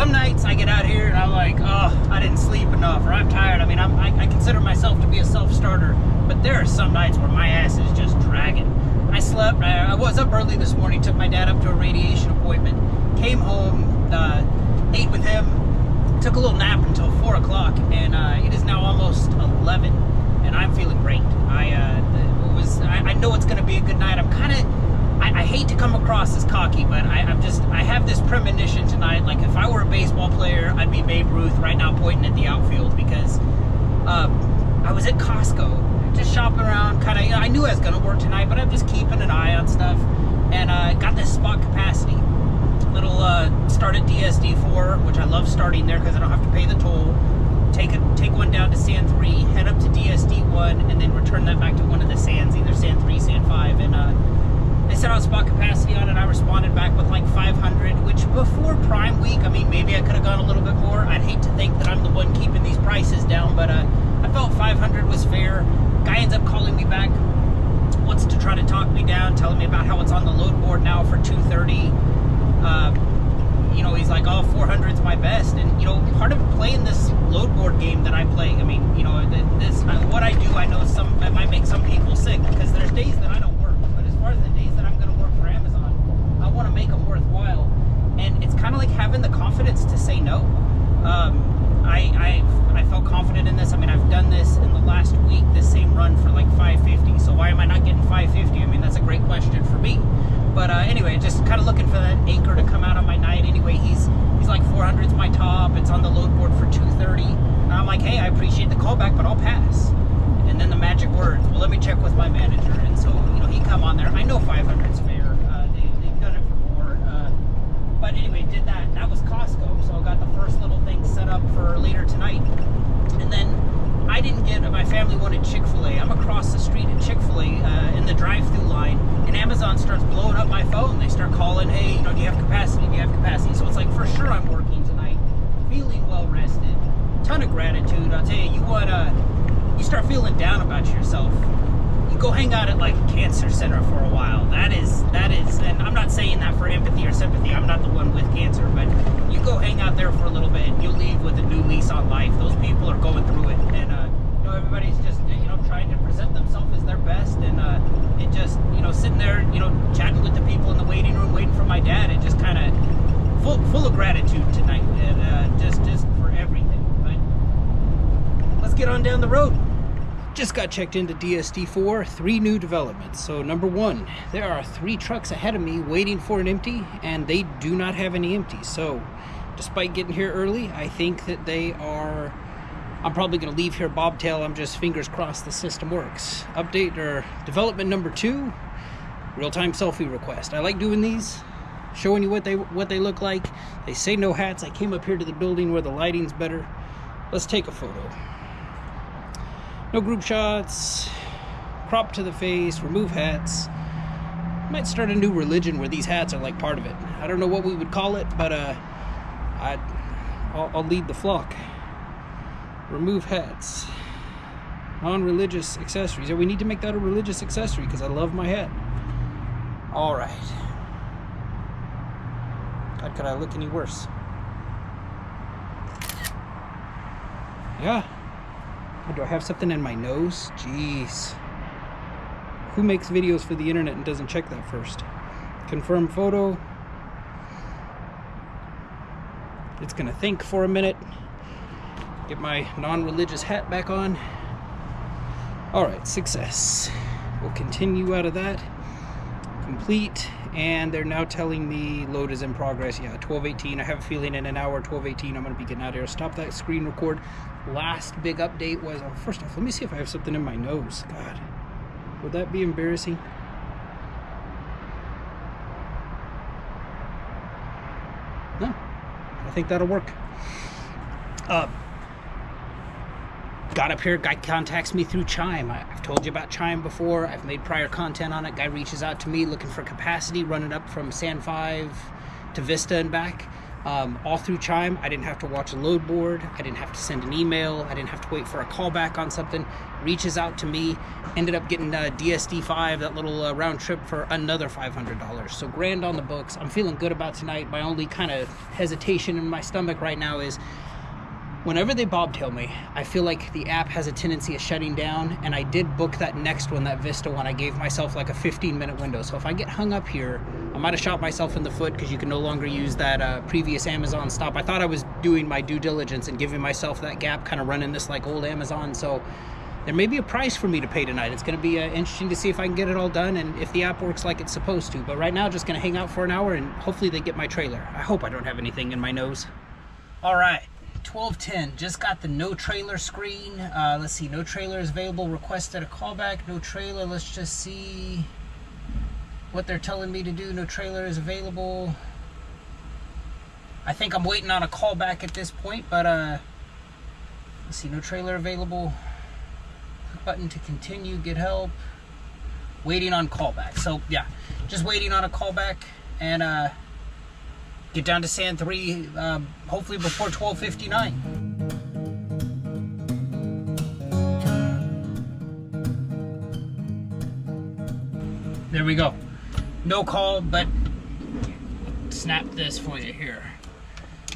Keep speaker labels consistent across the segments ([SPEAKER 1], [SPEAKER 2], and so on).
[SPEAKER 1] some nights I get out here and I'm like, oh, I didn't sleep enough, or I'm tired. I mean, I consider myself to be a self-starter, but there are some nights where my ass is just dragging. I slept, I was up early this morning, took my dad up to a radiation appointment, came home, ate with him, took a little nap until 4 o'clock, and it is now almost 11, and I'm feeling great. I know it's going to be a good night. I hate to come across as cocky, but I have this premonition tonight, like if I were a baseball player, I'd be Babe Ruth right now pointing at the outfield, because I was at Costco, just shopping around, I knew I was going to work tonight, but I'm just keeping an eye on stuff, and got this spot capacity. Little start at DSD4, which I love starting there because I don't have to pay the toll. Take one down to Sand 3, head up to DSD1, and then return that back to one of the Sands, either Sand 3, Sand 5. And they set out spot capacity on it. I responded back with like 500, which before Prime Week, I mean, maybe I could have gone a little bit more. I'd hate to think that I'm the one keeping these prices down, but I felt 500 was fair. Guy ends up calling me back, wants to try to talk me down, telling me about how it's on the load board now for 230. You know, he's like, oh, 400 is my best. And, you know, part of playing this load board game that I play, I mean, you know, what I do, I know it might make some people sick, because there's days that I don't work. But as far as the days that I'm going to work for Amazon, I want to make them worthwhile. And it's kind of like having the confidence to say no. I felt confident in this. I mean, I've done this in the last week, this same run for like 550. So why am I not getting 550? I mean, that's a great question for me. But anyway, just kind of looking for that anchor to come out on my night. Anyway, he's like 400's my top. It's on the load board for 230. And I'm like, hey, I appreciate the callback, but I'll pass. And then the magic words, well, let me check with my manager. And so, you know, he come on there. I know 500's fair. They've done it for more. But anyway, did that. That was Costco. So I got the first little thing set up for later tonight. And then I didn't get, my family wanted Chick-fil-A. I'm across the street at Chick-fil-A in the drive-thru line, and Amazon starts blowing up my phone. They start calling, hey, you know, do you have capacity? Do you have capacity? So it's like, for sure I'm working tonight, feeling well-rested, ton of gratitude. I'll tell you, you start feeling down about yourself, you go hang out at like a cancer center for a while. That is, and I'm not saying that for empathy or sympathy. I'm not the one with cancer, but you go hang out there for a little bit, you'll leave with a new lease on life. Those people are going through it, and you know, everybody's just, you know, trying to present themselves as their best, and it just, you know, sitting there, you know, chatting with the people in the waiting room, waiting for my dad, it just kind of full of gratitude tonight, and just for everything. But let's get on down the road. Just got checked into DSD4, 3 new developments. So number 1, there are 3 trucks ahead of me waiting for an empty, and they do not have any empties. So despite getting here early, I think that I'm probably going to leave here bobtail. I'm just fingers crossed the system works. Update or development number 2, real-time selfie request. I like doing these, showing you what they look like. They say no hats. I came up here to the building where the lighting's better. Let's take a photo. No group shots, crop to the face, remove hats. Might start a new religion where these hats are like part of it. I don't know what we would call it, but I'll lead the flock. Remove hats. Non-religious accessories. Yeah, we need to make that a religious accessory because I love my hat. All right. God, could I look any worse? Yeah. Do I have something in my nose? Jeez. Who makes videos for the internet and doesn't check that first? Confirm photo. It's gonna think for a minute. Get my non-religious hat back on. All right, success. We'll continue out of that. Complete, and they're now telling me load is in progress. Yeah, 12:18. I have a feeling in an hour, 12:18, I'm gonna be getting out of here. Stop that screen record. Last big update was, oh, first off, let me see if I have something in my nose. God, would that be embarrassing? No, I think that'll work. Got up here, guy contacts me through Chime. I've told you about Chime before. I've made prior content on it. Guy reaches out to me looking for capacity, running up from San 5 to Vista and back. All through Chime, I didn't have to watch a load board. I didn't have to send an email. I didn't have to wait for a callback on something. Reaches out to me. Ended up getting DSD5, that little round trip, for another $500. So grand on the books. I'm feeling good about tonight. My only kind of hesitation in my stomach right now is whenever they bobtail me, I feel like the app has a tendency of shutting down, and I did book that next one, that Vista one. I gave myself like a 15-minute window. So if I get hung up here, I might have shot myself in the foot because you can no longer use that previous Amazon stop. I thought I was doing my due diligence and giving myself that gap, kind of running this like old Amazon. So there may be a price for me to pay tonight. It's going to be interesting to see if I can get it all done and if the app works like it's supposed to. But right now, just going to hang out for an hour and hopefully they get my trailer. I hope I don't have anything in my nose. All right. 12:10, just got the no trailer screen. Let's see, no trailer is available, requested a callback, no trailer. Let's just see what they're telling me to do. No trailer is available. I think I'm waiting on a callback at this point, but let's see, no trailer available. Click button to continue, get help. Waiting on callback. So yeah, just waiting on a callback and get down to Sand 3, hopefully before 12:59. There we go. No call, but snap this for you here.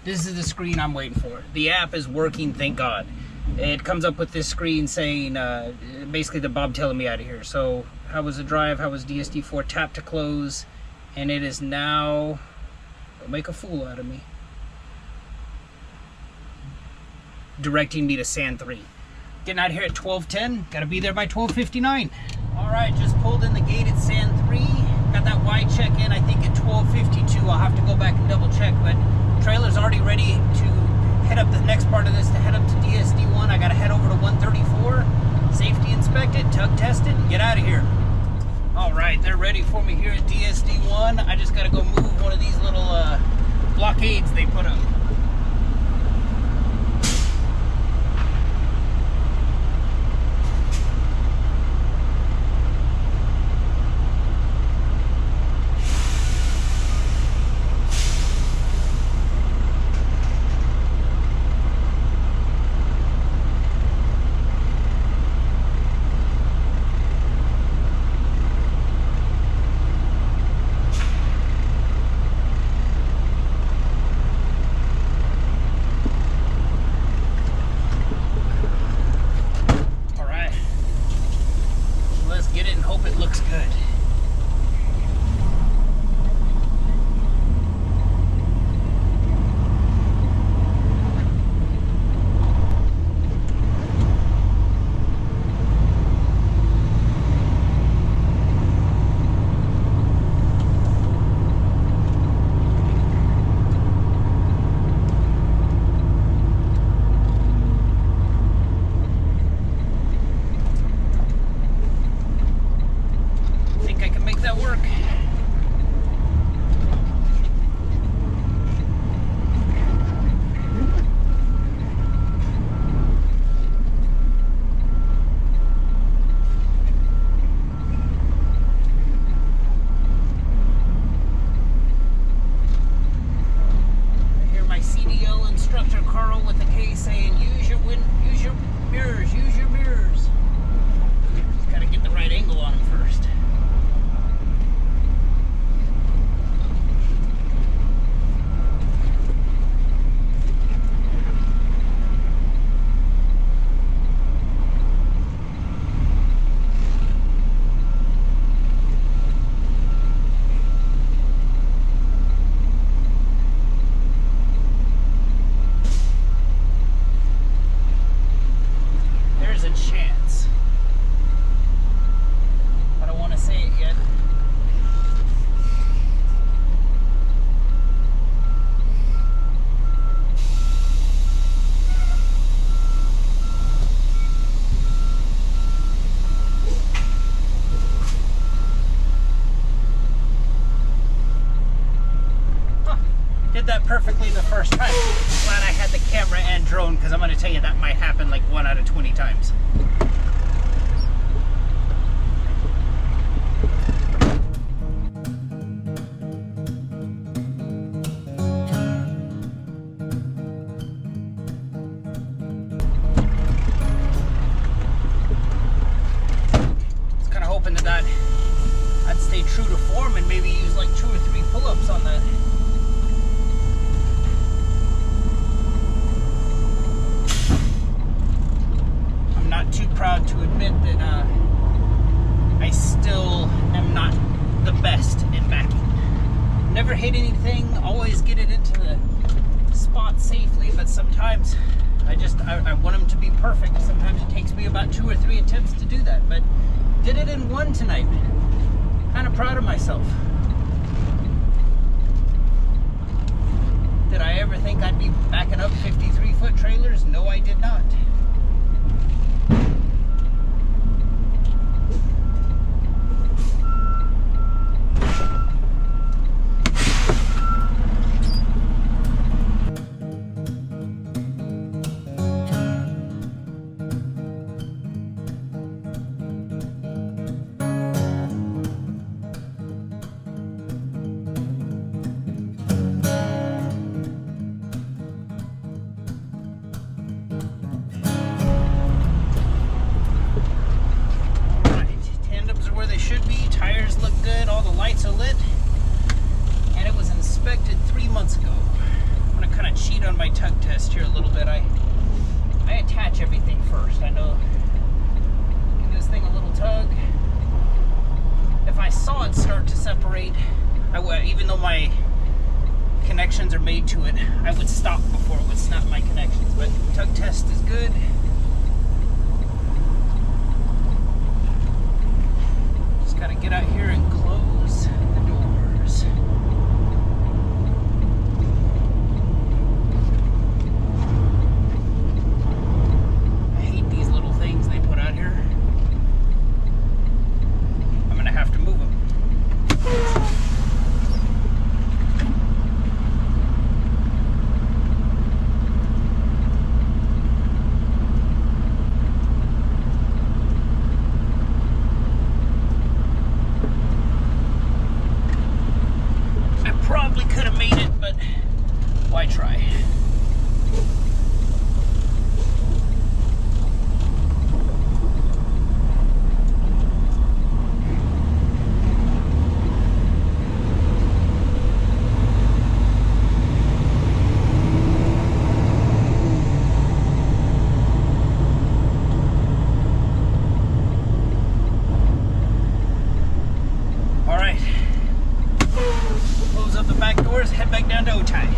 [SPEAKER 1] This is the screen I'm waiting for. The app is working, thank God. It comes up with this screen saying, basically the bobtailing me out of here. So, how was the drive? How was DSD4? Tap to close. And it is now... make a fool out of me. Directing me to Sand 3. Getting out of here at 12:10. Gotta be there by 12:59. Alright, just pulled in the gate at Sand 3. Got that wide check in, I think, at 12:52. I'll have to go back and double check, but trailer's already ready to head up the next part of this, to head up to DSD1. I gotta head over to 134, safety inspect it, tug test it, and get out of here. All right, they're ready for me here at DSD1. I just gotta go move one of these little blockades they put up. Perfectly the first time. Glad I had the camera and drone, because I'm going to tell you that might happen like 1 out of 20 times. sometimes I want them to be perfect. Sometimes it takes me about 2 or 3 attempts to do that, but did it in one tonight. Kind of proud of myself. Did I ever think I'd be backing up 53-foot trailers? No, I did not. Should be. Tires look good, all the lights are lit, and it was inspected 3 months ago. I'm gonna kind of cheat on my tug test here a little bit. I attach everything first. I know, give this thing a little tug. If I saw it start to separate, I would, even though my connections are made to it, I would stop before it would snap my connections. But tug test is good. Got to get out here and close the doors. I hate these little things they put out here. I'm going to have to move them. Try. All right. Close up the back doors, head back down to Otay.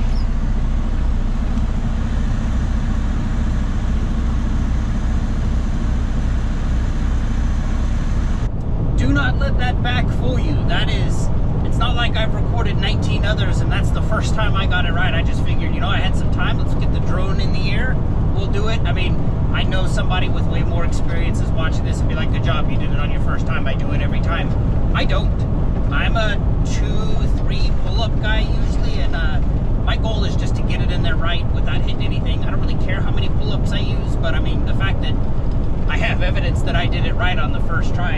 [SPEAKER 1] Do not let that back fool you. That is, it's not like I've recorded 19 others and that's the first time I got it right. I just figured, you know, I had some time. Let's get the drone in the air. We'll do it. I mean, I know somebody with way more experience is watching this and be like, good job, you did it on your first time. I do it every time. I don't. I'm a 2-3 pull-up guy usually, and my goal is just to get it in there right without hitting anything. I don't really care how many pull-ups I use, but I mean, the fact that I have evidence that I did it right on the first try.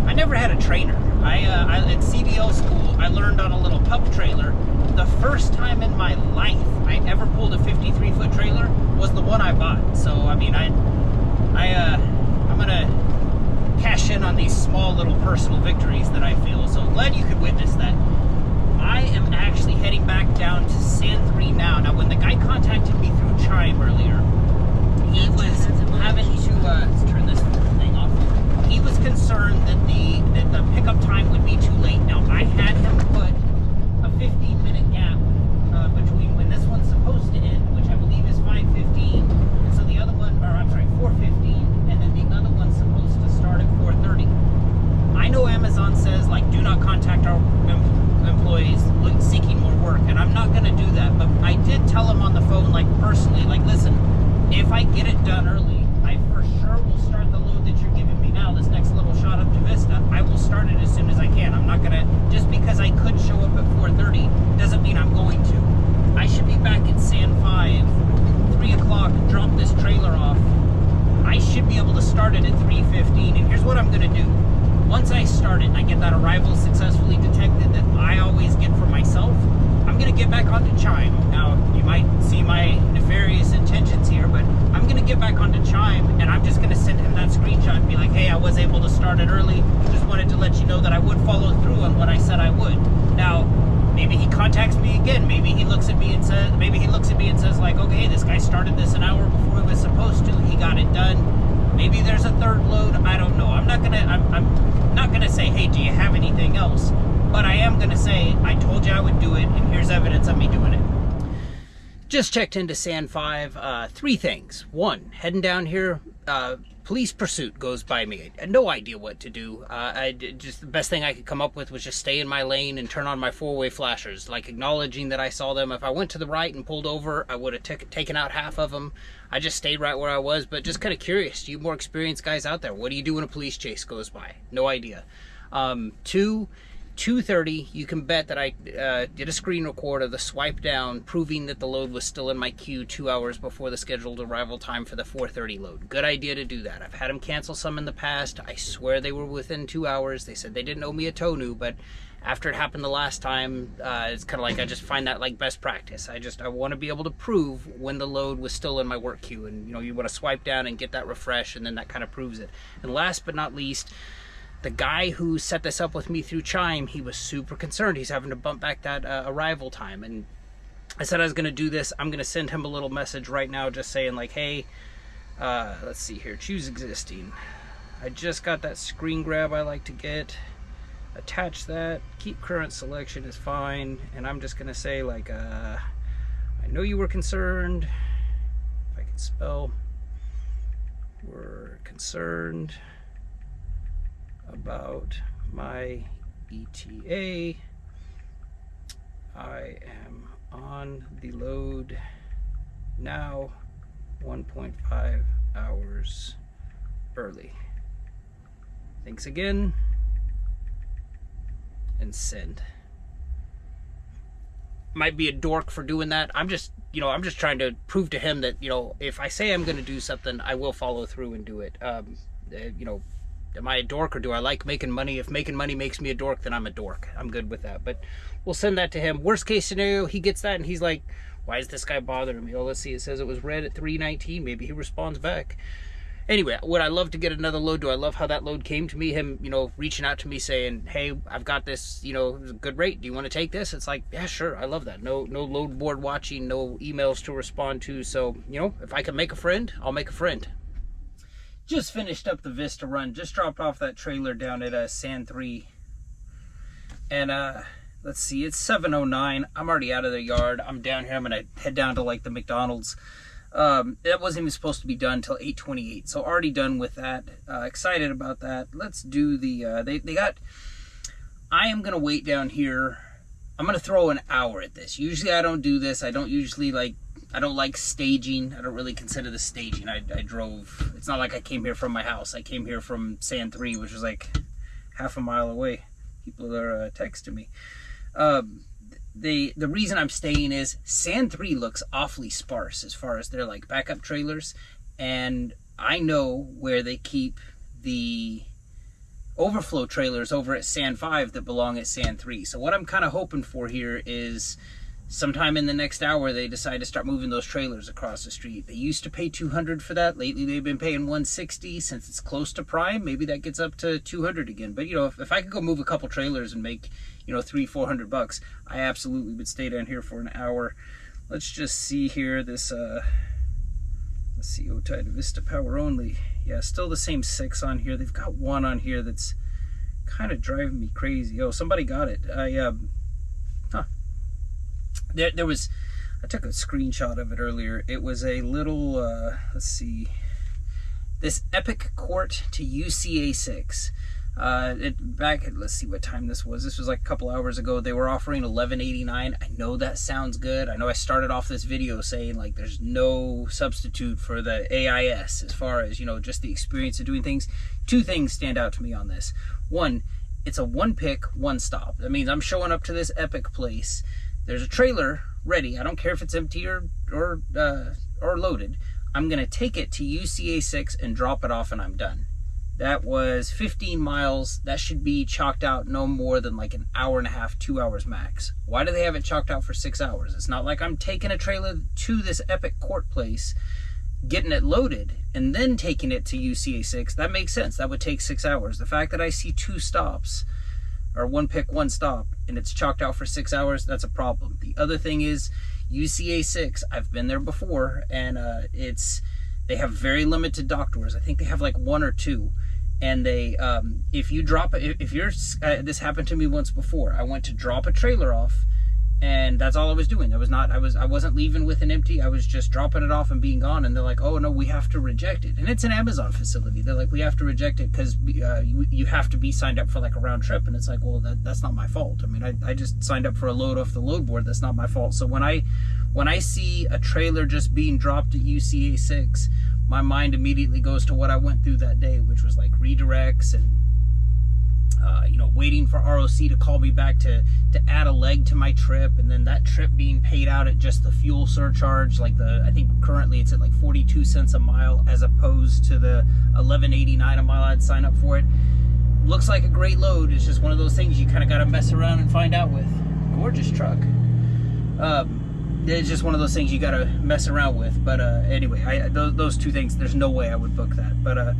[SPEAKER 1] I never had a trainer. At CDL school, I learned on a little pup trailer. The first time in my life I ever pulled a 53-foot trailer was the one I bought. So I mean, I'm gonna cash in on these small little personal victories that I feel. So glad you could witness that. I am actually heading back down to San 3 now. Now, when the guy contacted me through Chime earlier, he was having to let's turn this thing off. He was concerned that the pickup time would be too late. Now, I had him put a 15-minute gap between when this one's supposed to end, which I believe is 5:15. So the other one, or I'm sorry, 4:15, and then the other one's supposed to start at 4:30. I know Amazon says, like, do not contact our employees seeking more work, and I'm not going to do that, but I did tell him on the phone, like, personally, like, listen, if I get it done early, I for sure will start the load that you're giving me now, this next little shot up to Vista. I will start it as soon as I can. I'm not going to, just because I could show up at 4:30 doesn't mean I'm going to. I should be back at San 5, 3 o'clock, drop this trailer off. I should be able to start it at 3:15, and here's what I'm going to do. Once I start it and I get that arrival successfully detected that I always get for myself, I'm going to get back onto Chime. Now, you might see my nefarious intentions here, but I'm going to get back onto Chime, and I'm just going to send him that screenshot and be like, hey, I was able to start it early. Just wanted to let you know that I would follow through on what I said I would. Now, maybe he contacts me again. Maybe he looks at me and says, like, okay, this guy started this an hour before he was supposed to. He got it done. Maybe there's a third load. I don't know. I'm not gonna say, hey, do you have anything else? But I am gonna say, I told you I would do it, and here's evidence of me doing it. Just checked into Sand 5. 3 things. 1, heading down here, police pursuit goes by me. I had no idea what to do. Just the best thing I could come up with was just stay in my lane and turn on my 4-way flashers, like acknowledging that I saw them. If I went to the right and pulled over, I would have taken out half of them. I just stayed right where I was, but just kind of curious. Do you more experienced guys out there? What do you do when a police chase goes by? No idea. 2, 2:30, you can bet that I did a screen record of the swipe down, proving that the load was still in my queue 2 hours before the scheduled arrival time for the 4:30 load. Good idea to do that. I've had them cancel some in the past. I swear they were within 2 hours. They said they didn't owe me a TONU, but after it happened the last time, it's kind of like I just find that like best practice. I want to be able to prove when the load was still in my work queue, and you want to swipe down and get that refresh, and then that kind of proves it. And last but not least, the guy who set this up with me through Chime, he was super concerned. He's having to bump back that arrival time. And I said I was going to do this. I'm going to send him a little message right now just saying like, hey, let's see here. Choose existing. I just got that screen grab I like to get. Attach that. Keep current selection is fine. And I'm just going to say like, I know you were concerned. If I can spell. We're concerned about my ETA. I am on the load now, 1.5 hours early. Thanks again, and send. Might be a dork for doing that. I'm just trying to prove to him that, if I say I'm going to do something, I will follow through and do it. Am I a dork, or do I like making money? If making money makes me a dork, then I'm a dork. I'm good with that. But we'll send that to him. Worst case scenario, he gets that and he's like, why is this guy bothering me? Oh, let's see. It says it was read at 3:19. Maybe he responds back. Anyway, would I love to get another load? Do I love how that load came to me? Him, reaching out to me saying, hey, I've got this, it was a good rate. Do you want to take this? It's like, yeah, sure. I love that. No load board watching, no emails to respond to. So, if I can make a friend, I'll make a friend. Just finished up the Vista run. Just dropped off that trailer down at Sand 3. And let's see, it's 7:09. I'm already out of the yard. I'm down here. I'm going to head down to like the McDonald's. That wasn't even supposed to be done until 8:28. So already done with that. Excited about that. Let's do the, they got, I am going to wait down here. I'm going to throw an hour at this. Usually I don't do this. I don't like staging. I don't really consider this staging. I drove, it's not like I came here from my house. I came here from Sand 3, which was like half a mile away. People are texting me. The reason I'm staying is Sand 3 looks awfully sparse as far as their like backup trailers. And I know where they keep the overflow trailers over at Sand 5 that belong at Sand 3. So what I'm kind of hoping for here is sometime in the next hour, they decide to start moving those trailers across the street. They used to pay $200 for that. Lately, they've been paying $160. Since it's close to Prime, maybe that gets up to $200 again. But, if I could go move a couple trailers and make, $300-400 bucks, I absolutely would stay down here for an hour. Let's just see here. This, let's see, Otai to Vista Power Only. Yeah, still the same 6 on here. They've got one on here that's kind of driving me crazy. Oh, somebody got it. There was, I took a screenshot of it earlier. It was a little, let's see, this Epic Court to UCA 6. Let's see what time this was. This was like a couple hours ago. They were offering $11.89. I know that sounds good. I know I started off this video saying like there's no substitute for the AIS as far as, just the experience of doing things. 2 things stand out to me on this. 1, it's a 1-pick, 1-stop. That means I'm showing up to this Epic place. There's a trailer ready. I don't care if it's empty or loaded. I'm going to take it to UCA 6 and drop it off, and I'm done. That was 15 miles. That should be chalked out no more than like an hour and a half, 2 hours max. Why do they have it chalked out for 6 hours? It's not like I'm taking a trailer to this Epic Court place, getting it loaded, and then taking it to UCA 6. That makes sense. That would take 6 hours. The fact that I see 2 stops, or 1-pick, 1-stop, and it's chalked out for 6 hours, that's a problem. The other thing is UCA 6, I've been there before, and they have very limited dock doors. I think they have like 1 or 2. And they, if you drop it, this happened to me once before. I went to drop a trailer off, And that's all I was doing. I wasn't leaving with an empty. I was just dropping it off and being gone. And they're like, oh no, we have to reject it. And it's an Amazon facility. They're like, we have to reject it because you have to be signed up for like a round trip. And it's like, well, that's not my fault. I mean, I just signed up for a load off the load board. That's not my fault. So when I see a trailer just being dropped at UCA 6, my mind immediately goes to what I went through that day, which was like redirects and waiting for ROC to call me back to add a leg to my trip, and then that trip being paid out at just the fuel surcharge. Like I think currently it's at like 42 cents a mile as opposed to the 11.89 a mile I'd sign up for it. Looks like a great load. It's just one of those things you kind of got to mess around and find out with. Gorgeous truck. It's just one of those things you got to mess around with. But anyway, those two things, there's no way I would book that. But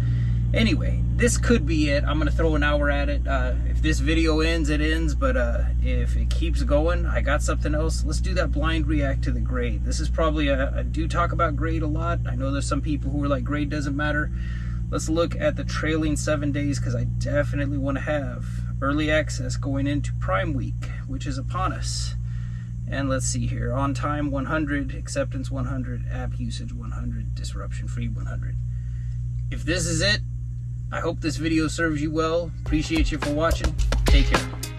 [SPEAKER 1] anyway, this could be it. I'm going to throw an hour at it. If this video ends, it ends. But if it keeps going, I got something else. Let's do that blind react to the grade. This is probably I do talk about grade a lot. I know there's some people who are like, grade doesn't matter. Let's look at the trailing 7 days, because I definitely want to have early access going into Prime Week, which is upon us. And let's see here. On time 100, acceptance 100, app usage 100, disruption free 100. If this is it, I hope this video serves you well. Appreciate you for watching. Take care.